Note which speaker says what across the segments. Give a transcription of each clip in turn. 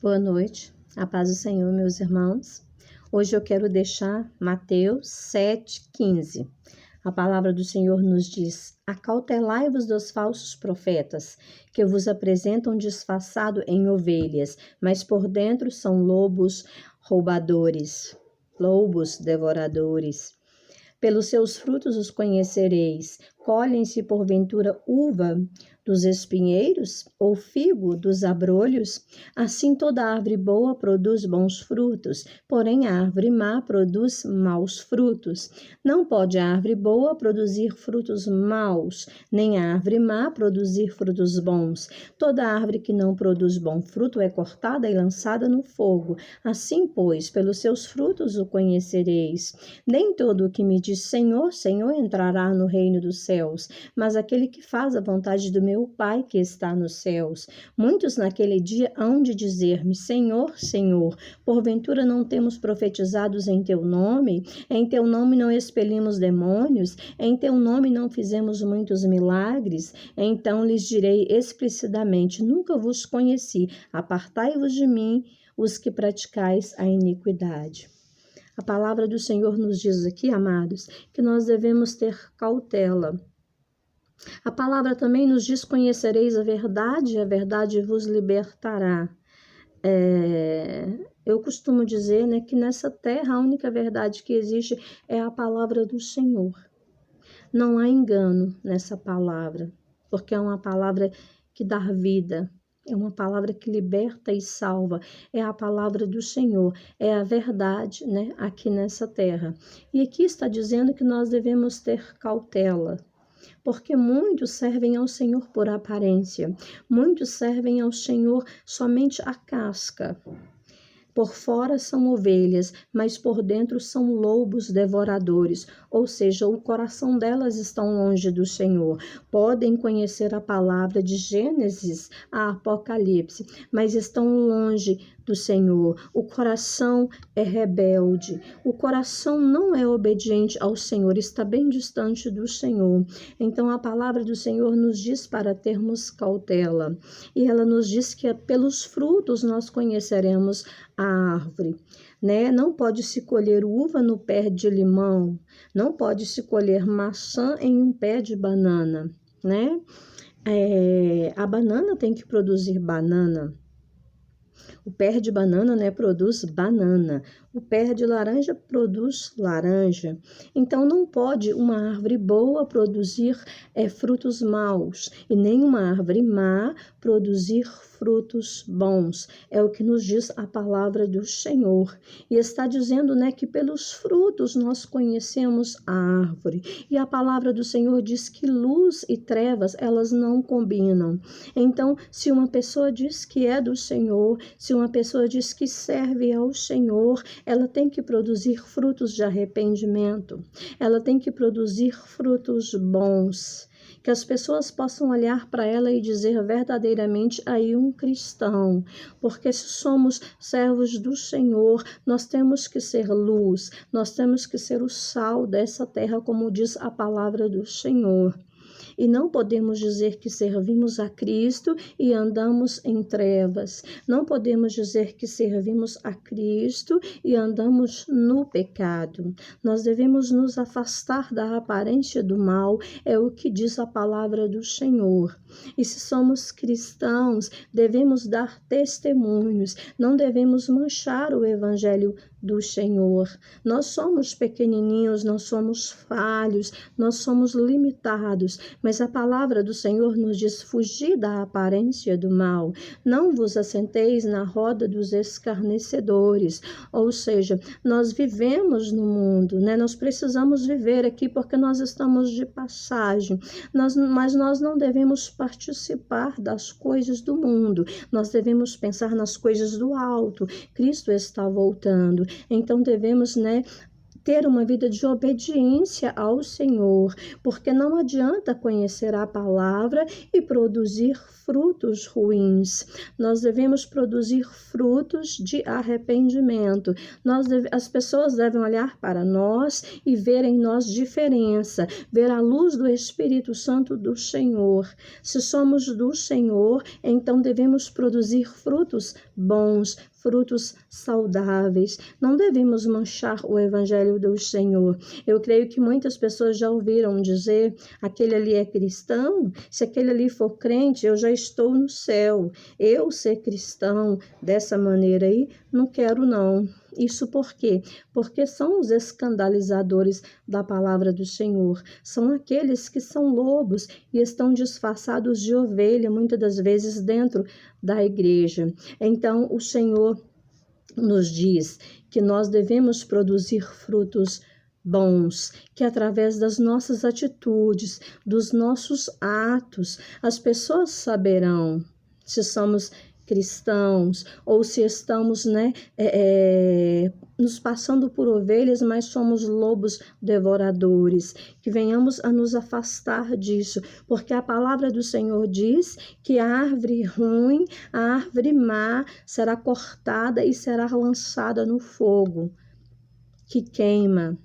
Speaker 1: Boa noite, a paz do Senhor, meus irmãos. Hoje eu quero deixar Mateus 7,15. A palavra do Senhor nos diz: acautelai-vos dos falsos profetas, que vos apresentam disfarçado em ovelhas, mas por dentro são lobos roubadores, lobos devoradores. Pelos seus frutos os conhecereis. Colhem-se porventura uva dos espinheiros ou figo dos abrolhos? Assim toda árvore boa produz bons frutos, porém a árvore má produz maus frutos. Não pode a árvore boa produzir frutos maus, nem a árvore má produzir frutos bons. Toda árvore que não produz bom fruto é cortada e lançada no fogo. Assim, pois, pelos seus frutos o conhecereis. Nem todo o que me diz Senhor, Senhor entrará no reino dos céus, mas aquele que faz a vontade do meu Pai que está nos céus. Muitos naquele dia hão de dizer-me: Senhor, Senhor, porventura não temos profetizados em teu nome? Em teu nome não expelimos demônios? Em teu nome não fizemos muitos milagres? Então lhes direi explicitamente: nunca vos conheci, apartai-vos de mim, os que praticais a iniquidade. A palavra do Senhor nos diz aqui, amados, que nós devemos ter cautela. A palavra também nos diz: conhecereis a verdade vos libertará. Eu costumo dizer, que nessa terra a única verdade que existe é a palavra do Senhor. Não há engano nessa palavra, porque é uma palavra que dá vida. É uma palavra que liberta e salva. É a palavra do Senhor. É a verdade, aqui nessa terra. E aqui está dizendo que nós devemos ter cautela. Porque muitos servem ao Senhor por aparência. Muitos servem ao Senhor somente a casca. Por fora são ovelhas, mas por dentro são lobos devoradores, ou seja, o coração delas está longe do Senhor. Podem conhecer a palavra de Gênesis a Apocalipse, mas estão longe do Senhor. O coração é rebelde, o coração não é obediente ao Senhor, está bem distante do Senhor. Então a palavra do Senhor nos diz para termos cautela, e ela nos diz que pelos frutos nós conheceremos a árvore, Não pode se colher uva no pé de limão, não pode se colher maçã em um pé de banana, A banana tem que produzir banana. O pé de banana, produz banana. O pé de laranja produz laranja. Então, não pode uma árvore boa produzir frutos maus e nem uma árvore má produzir frutos bons. É o que nos diz a palavra do Senhor. E está dizendo, que pelos frutos nós conhecemos a árvore. E a palavra do Senhor diz que luz e trevas, elas não combinam. Então, se uma pessoa diz que é do Senhor, se uma pessoa diz que serve ao Senhor, ela tem que produzir frutos de arrependimento. Ela tem que produzir frutos bons. Que as pessoas possam olhar para ela e dizer verdadeiramente aí um cristão. Porque se somos servos do Senhor, nós temos que ser luz, nós temos que ser o sal dessa terra, como diz a palavra do Senhor. E não podemos dizer que servimos a Cristo e andamos em trevas. Não podemos dizer que servimos a Cristo e andamos no pecado. Nós devemos nos afastar da aparência do mal, é o que diz a palavra do Senhor. E se somos cristãos, devemos dar testemunhos, não devemos manchar o evangelho do Senhor. Nós somos pequenininhos, nós somos falhos, nós somos limitados, mas a palavra do Senhor nos diz: fugir da aparência do mal, não vos assenteis na roda dos escarnecedores. Ou seja, nós vivemos no mundo, nós precisamos viver aqui porque nós estamos de passagem, mas nós não devemos participar das coisas do mundo, nós devemos pensar nas coisas do alto. Cristo está voltando. Então devemos, ter uma vida de obediência ao Senhor, porque não adianta conhecer a palavra e produzir frutos ruins. Nós devemos produzir frutos de arrependimento. As pessoas devem olhar para nós e ver em nós diferença, ver a luz do Espírito Santo do Senhor. Se somos do Senhor, então devemos produzir frutos bons, frutos saudáveis. Não devemos manchar o Evangelho do Senhor. Eu creio que muitas pessoas já ouviram dizer: aquele ali é cristão, se aquele ali for crente, eu já estou no céu. Eu ser cristão dessa maneira aí, não quero não. Isso por quê? Porque são os escandalizadores da palavra do Senhor. São aqueles que são lobos e estão disfarçados de ovelha, muitas das vezes dentro da igreja. Então, o Senhor nos diz que nós devemos produzir frutos bons, que através das nossas atitudes, dos nossos atos, as pessoas saberão se somos cristãos ou se estamos nos passando por ovelhas, mas somos lobos devoradores. Que venhamos a nos afastar disso, porque a palavra do Senhor diz que a árvore ruim, a árvore má será cortada e será lançada no fogo que queima,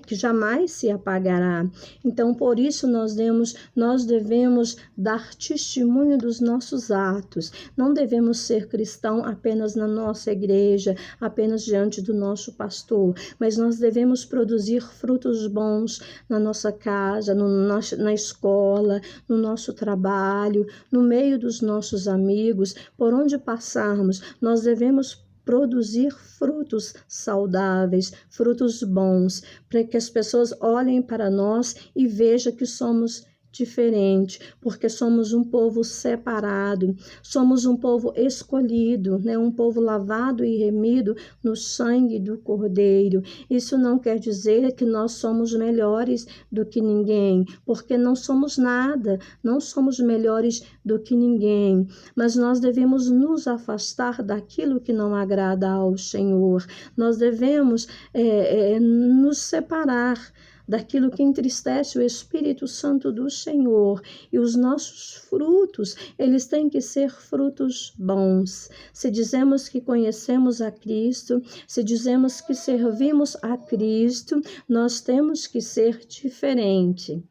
Speaker 1: que jamais se apagará. Então, por isso nós devemos dar testemunho dos nossos atos. Não devemos ser cristão apenas na nossa igreja, apenas diante do nosso pastor, mas nós devemos produzir frutos bons na nossa casa, na escola, no nosso trabalho, no meio dos nossos amigos, por onde passarmos, nós devemos produzir frutos saudáveis, frutos bons, para que as pessoas olhem para nós e vejam que somos diferente, porque somos um povo separado, somos um povo escolhido, um povo lavado e remido no sangue do Cordeiro. Isso não quer dizer que nós somos melhores do que ninguém, porque não somos nada, não somos melhores do que ninguém, mas nós devemos nos afastar daquilo que não agrada ao Senhor. Nós devemos nos separar daquilo que entristece o Espírito Santo do Senhor. E os nossos frutos, eles têm que ser frutos bons. Se dizemos que conhecemos a Cristo, se dizemos que servimos a Cristo, nós temos que ser diferente.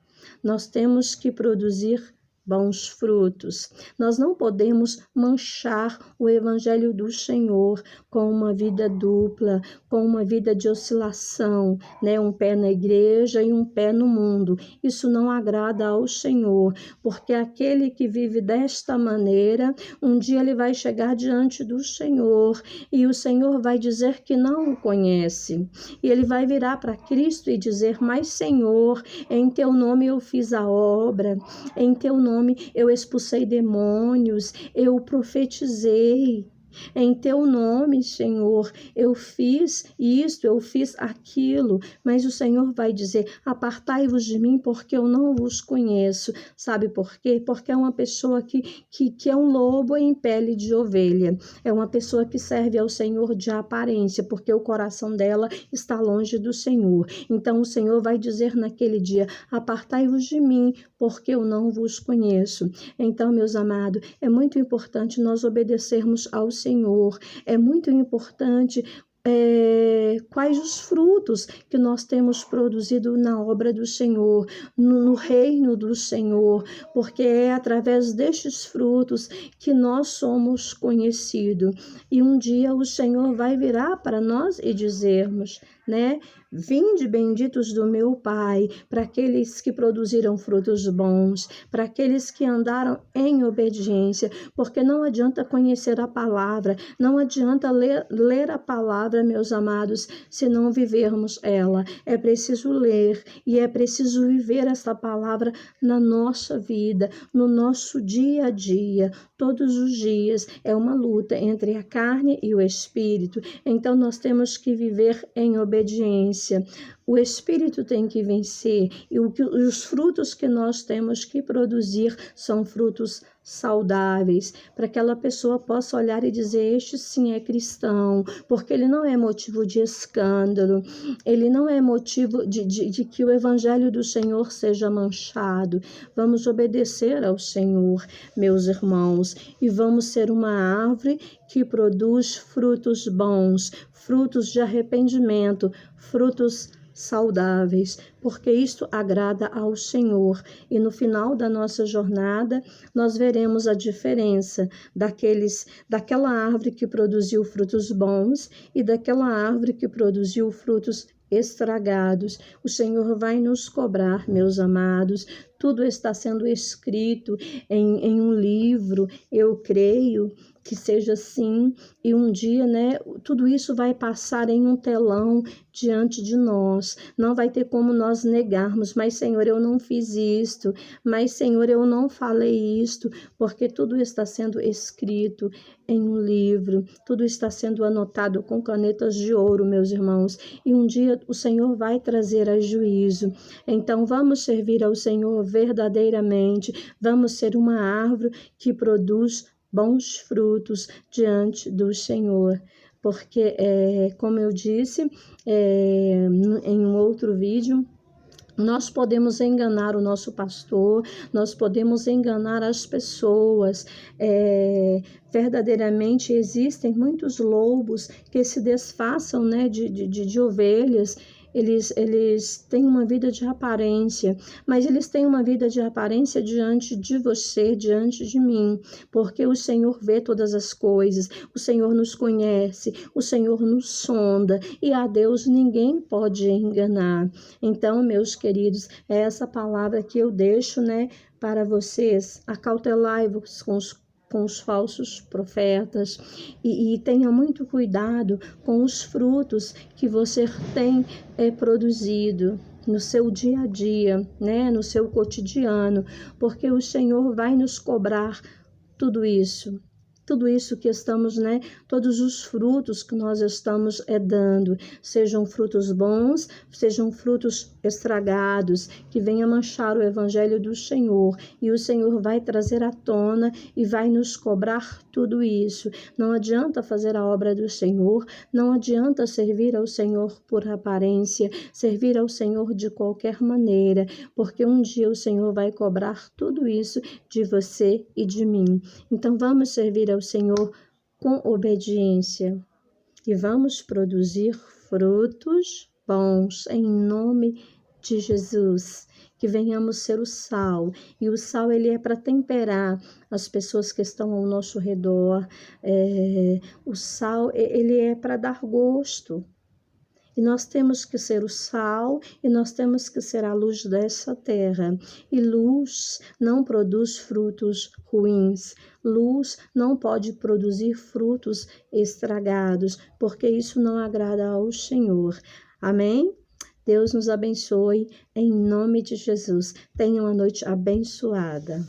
Speaker 1: Nós temos que produzir bons frutos. Nós não podemos manchar o Evangelho do Senhor com uma vida dupla, com uma vida de oscilação, um pé na igreja e um pé no mundo. Isso não agrada ao Senhor, porque aquele que vive desta maneira, um dia ele vai chegar diante do Senhor e o Senhor vai dizer que não o conhece. E ele vai virar para Cristo e dizer: mas Senhor, em teu nome eu fiz a obra, em teu nome eu expulsei demônios, eu profetizei. Em teu nome, Senhor, eu fiz isto, eu fiz aquilo, mas o Senhor vai dizer: apartai-vos de mim, porque eu não vos conheço. Sabe por quê? Porque é uma pessoa que é um lobo em pele de ovelha. É uma pessoa que serve ao Senhor de aparência, porque o coração dela está longe do Senhor. Então o Senhor vai dizer naquele dia: apartai-vos de mim, porque eu não vos conheço. Então, meus amados, é muito importante nós obedecermos ao Senhor. É muito importante quais os frutos que nós temos produzido na obra do Senhor, no reino do Senhor, porque é através destes frutos que nós somos conhecidos. E um dia o Senhor vai virar para nós e dizermos, vinde benditos do meu Pai, para aqueles que produziram frutos bons, para aqueles que andaram em obediência, porque não adianta conhecer a palavra, não adianta ler a palavra, meus amados, se não vivermos ela. É preciso ler e é preciso viver essa palavra na nossa vida, no nosso dia a dia. Todos os dias é uma luta entre a carne e o espírito, então nós temos que viver em obediência. O espírito tem que vencer e os frutos que nós temos que produzir são frutos saudáveis, para que aquela pessoa possa olhar e dizer: este sim é cristão, porque ele não é motivo de escândalo, ele não é motivo de que o evangelho do Senhor seja manchado. Vamos obedecer ao Senhor, meus irmãos, e vamos ser uma árvore que produz frutos bons, frutos de arrependimento, frutos saudáveis, porque isto agrada ao Senhor. E no final da nossa jornada, nós veremos a diferença daquela árvore que produziu frutos bons e daquela árvore que produziu frutos estragados. O Senhor vai nos cobrar, meus amados. Tudo está sendo escrito em um livro, eu creio que seja assim, e um dia, né, tudo isso vai passar em um telão diante de nós. Não vai ter como nós negarmos: mas Senhor, eu não fiz isto, mas Senhor, eu não falei isto, porque tudo está sendo escrito em um livro, tudo está sendo anotado com canetas de ouro, meus irmãos, e um dia o Senhor vai trazer a juízo. Então vamos servir ao Senhor verdadeiramente, vamos ser uma árvore que produz bons frutos diante do Senhor, porque, como eu disse em um outro vídeo, nós podemos enganar o nosso pastor, nós podemos enganar as pessoas. Verdadeiramente existem muitos lobos que se disfarçam, né, de ovelhas. Eles têm uma vida de aparência, mas eles têm uma vida de aparência diante de você, diante de mim, porque o Senhor vê todas as coisas, o Senhor nos conhece, o Senhor nos sonda, e a Deus ninguém pode enganar. Então, meus queridos, é essa palavra que eu deixo, né, para vocês. Acautelai-vos com os falsos profetas e tenha muito cuidado com os frutos que você tem produzido no seu dia a dia, né, no seu cotidiano, porque o Senhor vai nos cobrar tudo isso que estamos, né, todos os frutos que nós estamos dando, sejam frutos bons, sejam frutos estragados, que venha manchar o evangelho do Senhor, e o Senhor vai trazer à tona e vai nos cobrar tudo isso. Não adianta fazer a obra do Senhor, não adianta servir ao Senhor por aparência, servir ao Senhor de qualquer maneira, porque um dia o Senhor vai cobrar tudo isso de você e de mim. Então vamos servir ao Senhor com obediência e vamos produzir frutos bons em nome de Jesus. Que venhamos ser o sal, e o sal ele é para temperar as pessoas que estão ao nosso redor. O sal ele é para dar gosto. E nós temos que ser o sal, e nós temos que ser a luz dessa terra. E luz não produz frutos ruins. Luz não pode produzir frutos estragados, porque isso não agrada ao Senhor. Amém? Deus nos abençoe, em nome de Jesus. Tenha uma noite abençoada.